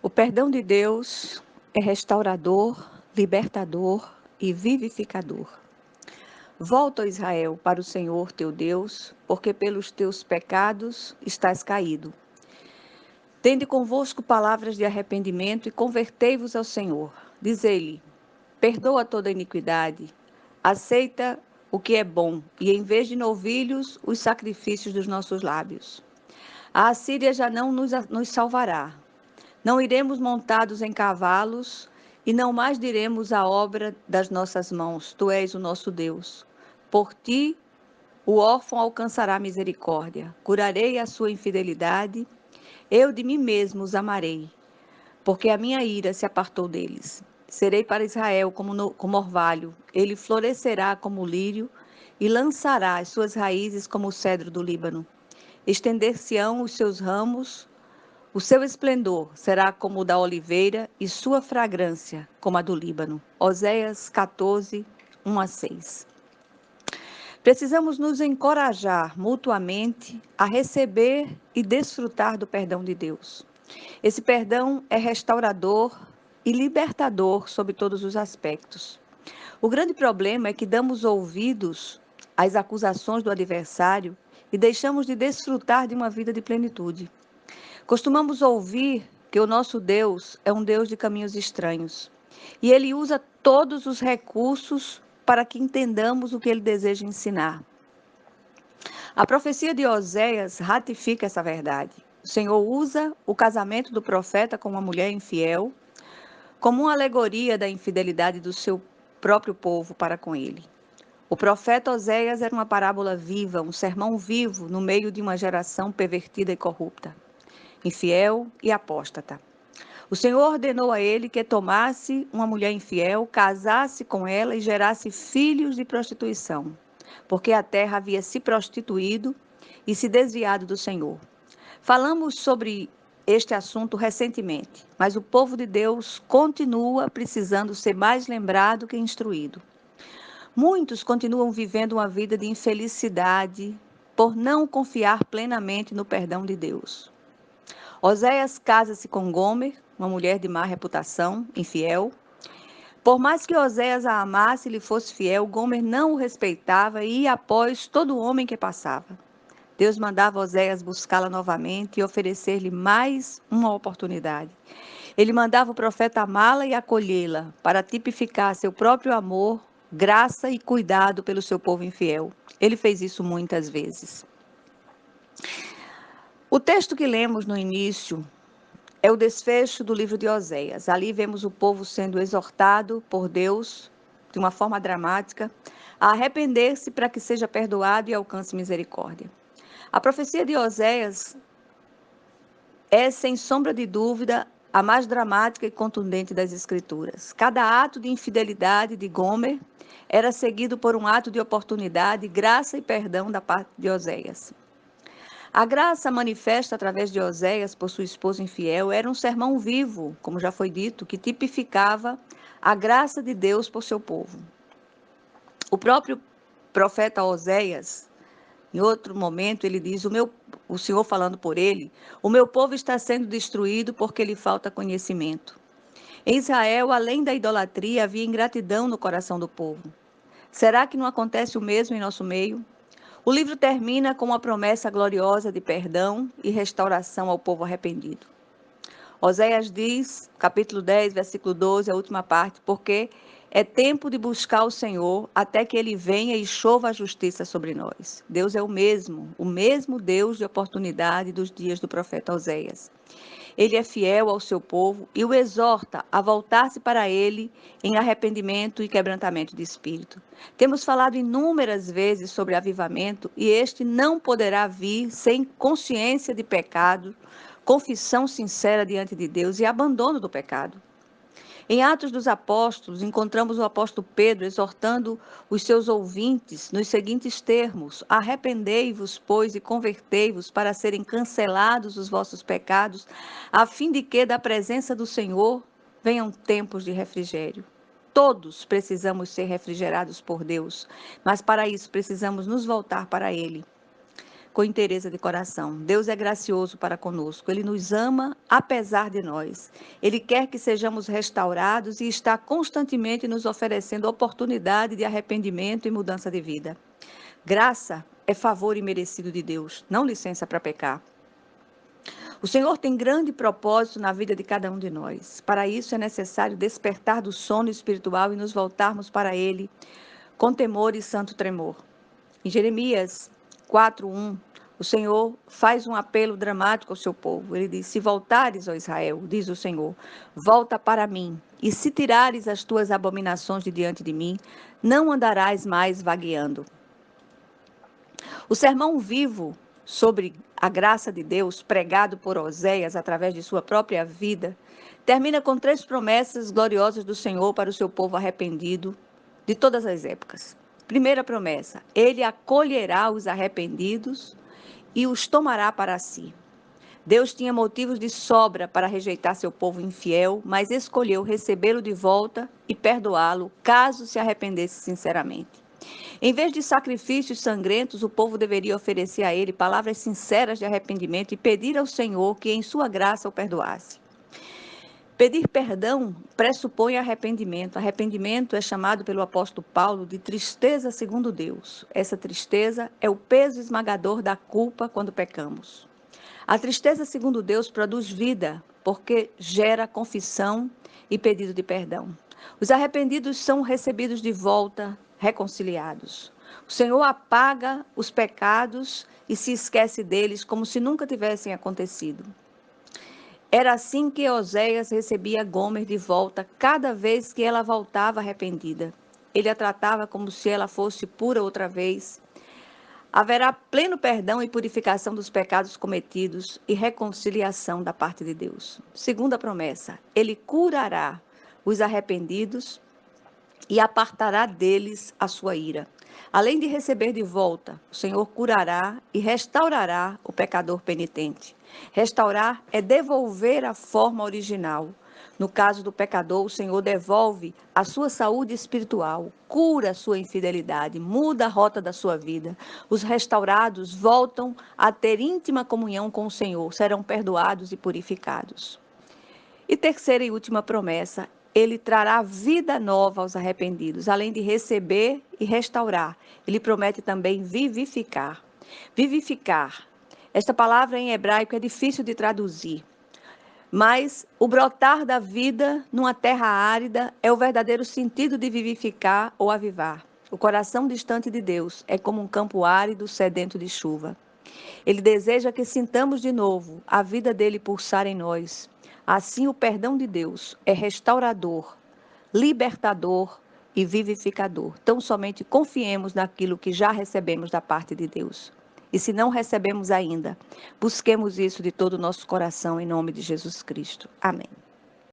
O perdão de Deus é restaurador, libertador e vivificador. Volta, ó Israel, para o Senhor teu Deus, porque pelos teus pecados estás caído. Tende convosco palavras de arrependimento e convertei-vos ao Senhor. Diz-lhe: perdoa toda iniquidade, aceita o que é bom, e em vez de novilhos, os sacrifícios dos nossos lábios. A Assíria já não nos salvará. Não iremos montados em cavalos, e não mais diremos a obra das nossas mãos: Tu és o nosso Deus. Por ti, o órfão alcançará misericórdia. Curarei a sua infidelidade. Eu de mim mesmo os amarei, porque a minha ira se apartou deles. Serei para Israel como orvalho. Ele florescerá como o lírio e lançará as suas raízes como o cedro do Líbano. Estender-se-ão os seus ramos. O seu esplendor será como o da oliveira e sua fragrância como a do Líbano. Oséias 14, 1 a 6. Precisamos nos encorajar mutuamente a receber e desfrutar do perdão de Deus. Esse perdão é restaurador e libertador sob todos os aspectos. O grande problema é que damos ouvidos às acusações do adversário e deixamos de desfrutar de uma vida de plenitude. Costumamos ouvir que o nosso Deus é um Deus de caminhos estranhos. E ele usa todos os recursos para que entendamos o que ele deseja ensinar. A profecia de Oséias ratifica essa verdade. O Senhor usa o casamento do profeta com uma mulher infiel como uma alegoria da infidelidade do seu próprio povo para com ele. O profeta Oséias era uma parábola viva, um sermão vivo no meio de uma geração pervertida e corrupta, infiel e apóstata. O Senhor ordenou a ele que tomasse uma mulher infiel, casasse com ela e gerasse filhos de prostituição, porque a terra havia se prostituído e se desviado do Senhor. Falamos sobre este assunto recentemente, mas o povo de Deus continua precisando ser mais lembrado que instruído. Muitos continuam vivendo uma vida de infelicidade por não confiar plenamente no perdão de Deus. Oséias casa-se com Gomer, uma mulher de má reputação, infiel. Por mais que Oséias a amasse e lhe fosse fiel, Gomer não o respeitava e ia após todo homem que passava. Deus mandava Oséias buscá-la novamente e oferecer-lhe mais uma oportunidade. Ele mandava o profeta amá-la e acolhê-la, para tipificar seu próprio amor, graça e cuidado pelo seu povo infiel. Ele fez isso muitas vezes. O texto que lemos no início é o desfecho do livro de Oséias. Ali vemos o povo sendo exortado por Deus, de uma forma dramática, a arrepender-se para que seja perdoado e alcance misericórdia. A profecia de Oséias é, sem sombra de dúvida, a mais dramática e contundente das Escrituras. Cada ato de infidelidade de Gomer era seguido por um ato de oportunidade, graça e perdão da parte de Oséias. A graça manifesta através de Oséias por sua esposa infiel era um sermão vivo, como já foi dito, que tipificava a graça de Deus por seu povo. O próprio profeta Oséias, em outro momento, ele diz: o Senhor falando por ele, o meu povo está sendo destruído porque lhe falta conhecimento. Em Israel, além da idolatria, havia ingratidão no coração do povo. Será que não acontece o mesmo em nosso meio? O livro termina com uma promessa gloriosa de perdão e restauração ao povo arrependido. Oséias diz, capítulo 10, versículo 12, a última parte, porque é tempo de buscar o Senhor até que ele venha e chova a justiça sobre nós. Deus é o mesmo Deus de oportunidade dos dias do profeta Oséias. Ele é fiel ao seu povo e o exorta a voltar-se para ele em arrependimento e quebrantamento de espírito. Temos falado inúmeras vezes sobre avivamento e este não poderá vir sem consciência de pecado, confissão sincera diante de Deus e abandono do pecado. Em Atos dos Apóstolos, encontramos o apóstolo Pedro exortando os seus ouvintes nos seguintes termos: arrependei-vos, pois, e convertei-vos para serem cancelados os vossos pecados, a fim de que da presença do Senhor venham tempos de refrigério. Todos precisamos ser refrigerados por Deus, mas para isso precisamos nos voltar para Ele. com inteireza de coração. Deus é gracioso para conosco. Ele nos ama apesar de nós. Ele quer que sejamos restaurados e está constantemente nos oferecendo oportunidade de arrependimento e mudança de vida. Graça é favor imerecido de Deus, não licença para pecar. O Senhor tem grande propósito na vida de cada um de nós. Para isso é necessário despertar do sono espiritual e nos voltarmos para Ele com temor e santo tremor. Em Jeremias 4:1, o Senhor faz um apelo dramático ao seu povo. Ele diz: Se voltares, ó Israel, diz o Senhor, volta para mim, e se tirares as tuas abominações de diante de mim, não andarás mais vagueando. O sermão vivo sobre a graça de Deus, pregado por Oséias através de sua própria vida, termina com 3 promessas gloriosas do Senhor para o seu povo arrependido de todas as épocas. Primeira promessa: Ele acolherá os arrependidos e os tomará para si. Deus tinha motivos de sobra para rejeitar seu povo infiel, mas escolheu recebê-lo de volta e perdoá-lo, caso se arrependesse sinceramente. Em vez de sacrifícios sangrentos, o povo deveria oferecer a ele palavras sinceras de arrependimento e pedir ao Senhor que, em sua graça, o perdoasse. Pedir perdão pressupõe arrependimento. Arrependimento é chamado pelo apóstolo Paulo de tristeza segundo Deus. Essa tristeza é o peso esmagador da culpa quando pecamos. A tristeza segundo Deus produz vida, porque gera confissão e pedido de perdão. Os arrependidos são recebidos de volta, reconciliados. O Senhor apaga os pecados e se esquece deles como se nunca tivessem acontecido. Era assim que Oséias recebia Gomer de volta cada vez que ela voltava arrependida. Ele a tratava como se ela fosse pura outra vez. Haverá pleno perdão e purificação dos pecados cometidos e reconciliação da parte de Deus. Segunda promessa: Ele curará os arrependidos e apartará deles a sua ira. Além de receber de volta, o Senhor curará e restaurará o pecador penitente. Restaurar é devolver a forma original. No caso do pecador, o Senhor devolve a sua saúde espiritual, cura a sua infidelidade, muda a rota da sua vida. Os restaurados voltam a ter íntima comunhão com o Senhor, serão perdoados e purificados. E terceira e última promessa: Ele trará vida nova aos arrependidos. Além de receber e restaurar, Ele promete também vivificar. Vivificar. Esta palavra em hebraico é difícil de traduzir, mas o brotar da vida numa terra árida é o verdadeiro sentido de vivificar ou avivar. O coração distante de Deus é como um campo árido, sedento de chuva. Ele deseja que sintamos de novo a vida dele pulsar em nós. Assim, o perdão de Deus é restaurador, libertador e vivificador. Tão somente confiemos naquilo que já recebemos da parte de Deus. E se não recebemos ainda, busquemos isso de todo o nosso coração em nome de Jesus Cristo. Amém.